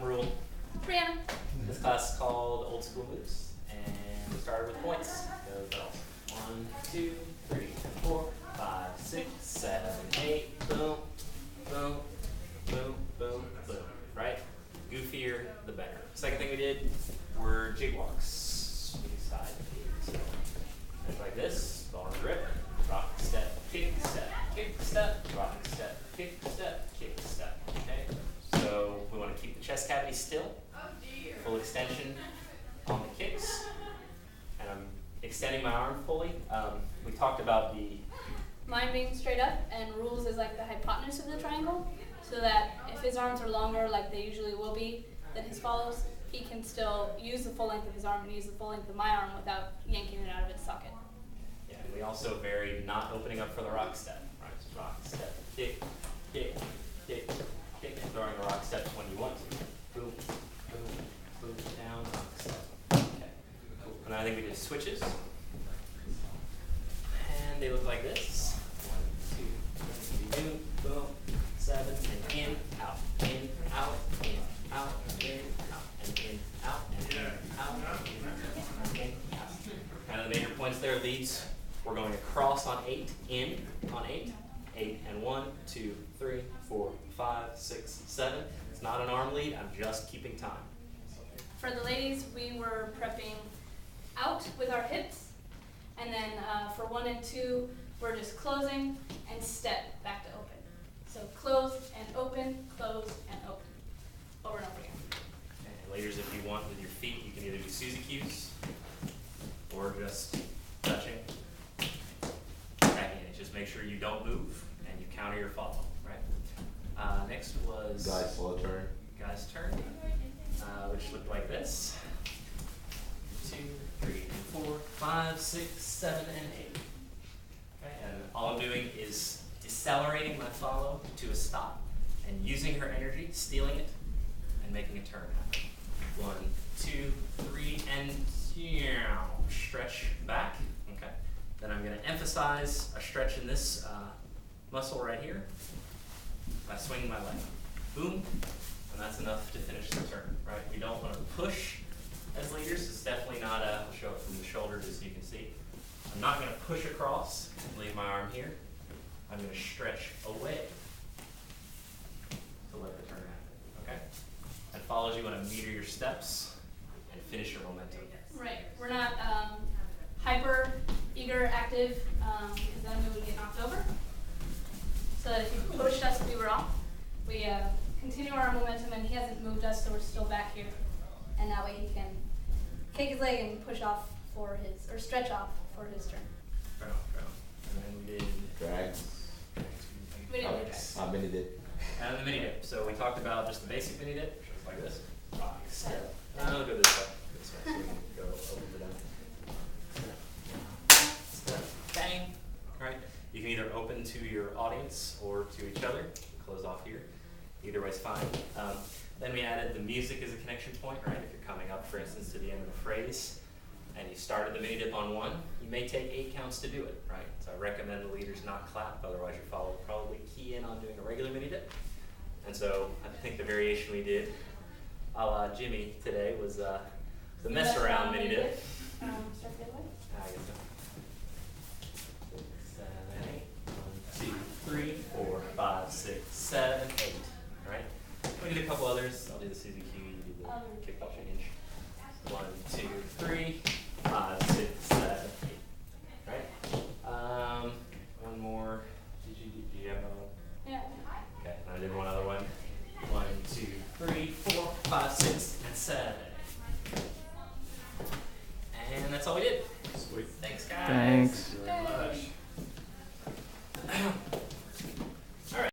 rule. Brianna. This class is called Old School Moves, and we started with points. Go bells. 1, 2, 3, 4, 5, 6, 7, 8. Boom, boom, boom, boom, boom. Right? Goofier, the better. Second thing we did were jig walks. Side. So, things like this. Ball and grip. Rock, step, kick, step, rock, step, kick, step. Okay? So we want to keep the chest cavity still. Full extension on the kicks. And I'm extending my arm fully. We talked about the Mine being straight up, and rules is like the hypotenuse of the triangle, so that if his arms are longer, like they usually will be, than his follows, he can still use the full length of his arm and use the full length of my arm without yanking it out of its socket. Yeah, and we also varied not opening up for the rock step. Right? Just rock, step, kick, kick, kick, kick, and throwing the rock steps when you want to. Boom, boom, boom, down, rock step. Okay, cool. And I think we did switches. And they look like this. 1, 2, 3, boom, boom, 7, and in, out, in, out, in, out, in, out, and in, out, and in, out, in, out. Kind of the major points there of these. We're going across on 8, in on 8, 8 and 1, 2, 3, 4, 5, 6, 7. It's not an arm lead, I'm just keeping time. For the ladies, we were prepping out with our hips, and then for 1 and 2, we're just closing and step back to open. So close and open, close and open, over and over again. And ladies, if you want with your feet, you can either do Suzy Q's or just touching. Again, just make sure you don't move and you counter your follow, right? Next was Guys, slow turn. Guy's turn, which looked like this. 2, 3, 4, 5, 6, 7, and 8. Okay, and all I'm doing is decelerating my follow to a stop and using her energy, stealing it, and making a turn happen. 1, 2, 3, and stretch back. Okay. Then I'm going to emphasize a stretch in this muscle right here by swinging my leg. Boom, and that's enough to finish the turn. Right? We don't want to push as leaders. It's definitely not a. I'll show it from the shoulder just so you can see. I'm not going to push across and leave my arm here. I'm going to stretch away to let the turn happen, okay? And follows, you want to meter your steps and finish your momentum. Right. We're not hyper, eager, active, because then we would get knocked over. So that if he pushed us, we were off. We continue our momentum, and he hasn't moved us, so we're still back here. And that way he can kick his leg and push off for his, or stretch off for his turn. Right on, right on. And then we did Drags. We didn't do that. How many did? And the mini dip. So we talked about just the basic mini dip, which was like this. Rock, step. I'll go this way. This way, so we can go over to them. Step, bang. All right. You can either open to your audience or to each other. Close off here. Either way's fine. Then we added the music as a connection point, right? If you're coming up, for instance, to the end of a phrase, and you started the mini dip on 1, you may take 8 counts to do it, right? So I recommend the leaders not clap, otherwise your follow will probably key in on doing a regular mini dip. And so I think the variation we did, a la Jimmy today, was the mess around mini dip. Start the other way. I guess so. 7, 8. 1, 2, 3, 4, 5, 6, 7, 8. All right. We did a couple others. I'll do the Suzy Q. You do the kickball change. 1, 2, 3, 5, 6, 7, 8. Right? One more. Did you have another one? Yeah. Okay, and I did one other one. 1, 2, 3, 4, 5, 6, and 7. And that's all we did. Sweet. Thanks, guys. Thanks. Thank you very much.